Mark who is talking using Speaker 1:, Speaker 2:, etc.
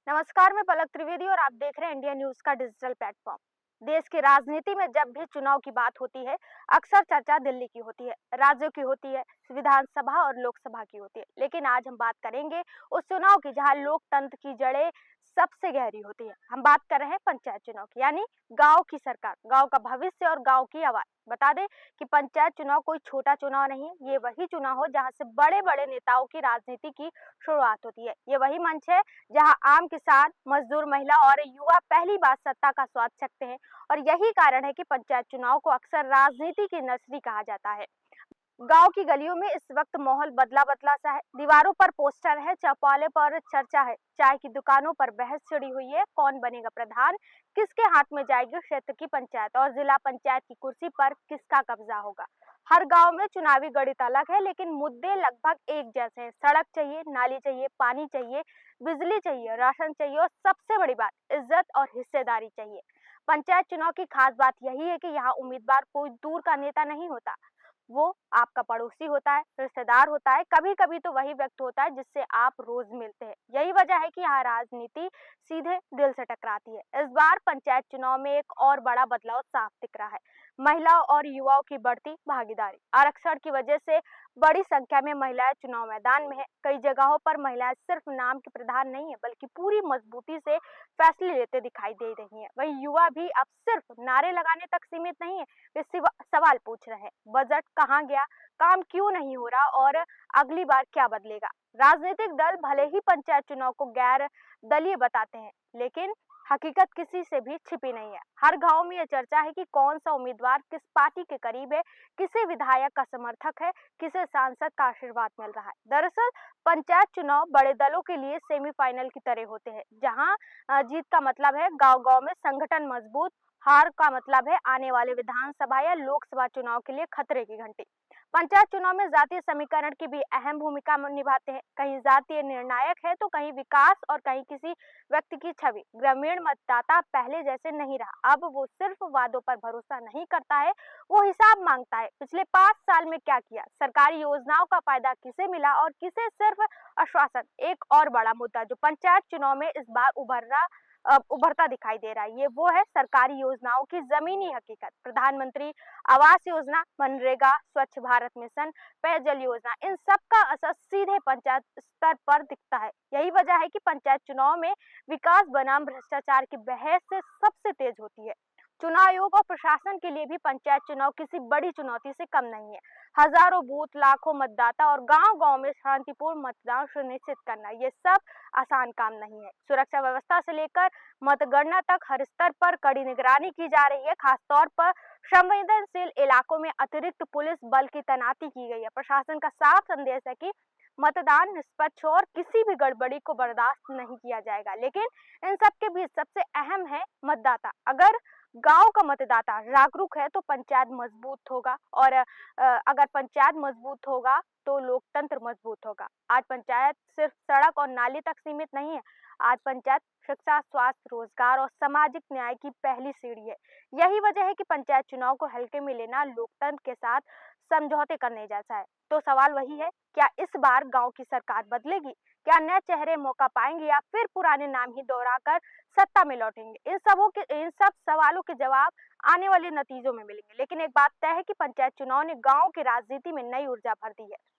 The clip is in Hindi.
Speaker 1: नमस्कार, मैं पलक त्रिवेदी और आप देख रहे हैं इंडिया न्यूज का डिजिटल प्लेटफॉर्म। देश की राजनीति में जब भी चुनाव की बात होती है, अक्सर चर्चा दिल्ली की होती है, राज्यों की होती है, विधानसभा और लोकसभा की होती है। लेकिन आज हम बात करेंगे उस चुनाव की जहां लोकतंत्र की जड़ें सबसे गहरी होती है। हम बात कर रहे हैं पंचायत चुनाव की, यानी गांव की सरकार, गांव का भविष्य और गांव की आवाज। बता दें कि पंचायत चुनाव कोई छोटा चुनाव नहीं है, ये वही चुनाव हो जहां से बड़े बड़े नेताओं की राजनीति की शुरुआत होती है। ये वही मंच है जहां आम किसान, मजदूर, महिला और युवा पहली बार सत्ता का स्वाद चखते हैं। और यही कारण है कि पंचायत चुनाव को अक्सर राजनीति की नर्सरी कहा जाता है। गांव की गलियों में इस वक्त माहौल बदला बदला सा है। दीवारों पर पोस्टर है, चौपालों पर चर्चा है, चाय की दुकानों पर बहस छिड़ी हुई है। कौन बनेगा प्रधान, किसके हाथ में जाएगी क्षेत्र की पंचायत और जिला पंचायत की कुर्सी पर किसका कब्जा होगा। हर गांव में चुनावी गणित अलग है, लेकिन मुद्दे लगभग एक जैसे हैं। सड़क चाहिए, नाली चाहिए, पानी चाहिए, बिजली चाहिए, राशन चाहिए और सबसे बड़ी बात इज्जत और हिस्सेदारी चाहिए। पंचायत चुनाव की खास बात यही है कि यहाँ उम्मीदवार कोई दूर का नेता नहीं होता, वो आपका पड़ोसी होता है, रिश्तेदार होता है, कभी कभी तो वही व्यक्ति होता है जिससे आप रोज मिलते हैं। यही वजह है कि यहाँ राजनीति सीधे दिल से टकराती है। इस बार पंचायत चुनाव में एक और बड़ा बदलाव साफ दिख रहा है, महिलाओं और युवाओं की बढ़ती भागीदारी। आरक्षण की वजह से बड़ी संख्या में महिलाएं चुनाव मैदान में है। कई जगहों पर महिलाएं सिर्फ नाम के प्रधान नहीं है, बल्कि पूरी मजबूती से फैसले लेते दिखाई दे रही हैं। वहीं युवा भी अब सिर्फ नारे लगाने तक सीमित नहीं है, वे सवाल पूछ रहे हैं, बजट कहाँ गया, काम क्यों नहीं हो रहा और अगली बार क्या बदलेगा। राजनीतिक दल भले ही पंचायत चुनाव को गैर दलीय बताते हैं, लेकिन हकीकत किसी से भी छिपी नहीं है। हर गांव में यह चर्चा है कि कौन सा उम्मीदवार किस पार्टी के करीब है, किसे विधायक का समर्थक है, किसे सांसद का आशीर्वाद मिल रहा है। दरअसल पंचायत चुनाव बड़े दलों के लिए सेमीफाइनल की तरह होते हैं, जहां जीत का मतलब है गांव गांव में संगठन मजबूत, हार का मतलब है आने वाले विधानसभा या लोकसभा चुनाव के लिए खतरे की घंटी। पंचायत चुनाव में जातीय समीकरण की भी अहम भूमिका निभाते हैं। कहीं जातीय निर्णायक है तो कहीं विकास और कहीं किसी व्यक्ति की छवि। ग्रामीण मतदाता पहले जैसे नहीं रहा, अब वो सिर्फ वादों पर भरोसा नहीं करता है, वो हिसाब मांगता है। पिछले 5 साल में क्या किया, सरकारी योजनाओं का फायदा किसे मिला और किसे सिर्फ आश्वासन। एक और बड़ा मुद्दा जो पंचायत चुनाव में इस बार उभरता दिखाई दे रहा है, ये वो है सरकारी योजनाओं की जमीनी हकीकत। प्रधानमंत्री आवास योजना, मनरेगा, स्वच्छ भारत मिशन, पेयजल योजना, इन सब का असर सीधे पंचायत स्तर पर दिखता है। यही वजह है कि पंचायत चुनाव में विकास बनाम भ्रष्टाचार की बहस से सबसे तेज होती है। चुनाव आयोग और प्रशासन के लिए भी पंचायत चुनाव किसी बड़ी चुनौती से कम नहीं है। हजारों बूथ, लाखों मतदाता और गांव-गांव में शांतिपूर्ण मतदान सुनिश्चित करना, ये सब आसान काम नहीं है। सुरक्षा व्यवस्था से लेकर मतगणना तक हर स्तर पर कड़ी निगरानी की जा रही है। खासतौर पर संवेदनशील इलाकों में अतिरिक्त पुलिस बल की तैनाती की गई है। प्रशासन का साफ संदेश है कि मतदान निष्पक्ष और किसी भी गड़बड़ी को बर्दाश्त नहीं किया जाएगा। लेकिन इन सब के बीच सबसे अहम है मतदाता। अगर गांव का मतदाता जागरूक है तो पंचायत मजबूत होगा और अगर पंचायत मजबूत होगा तो लोकतंत्र मजबूत होगा। आज पंचायत सिर्फ सड़क और नाली तक सीमित नहीं है, आज पंचायत शिक्षा, स्वास्थ्य, रोजगार और सामाजिक न्याय की पहली सीढ़ी है। यही वजह है कि पंचायत चुनाव को हल्के में लेना लोकतंत्र के साथ समझौते करने जैसा है। तो सवाल वही है, क्या इस बार गांव की सरकार बदलेगी? क्या नए चेहरे मौका पाएंगे या फिर पुराने नाम ही दोहराकर सत्ता में लौटेंगे? इन सब सवालों के जवाब आने वाले नतीजों में मिलेंगे। लेकिन एक बात तय है कि पंचायत चुनाव ने गांव की राजनीति में नई ऊर्जा भर दी है।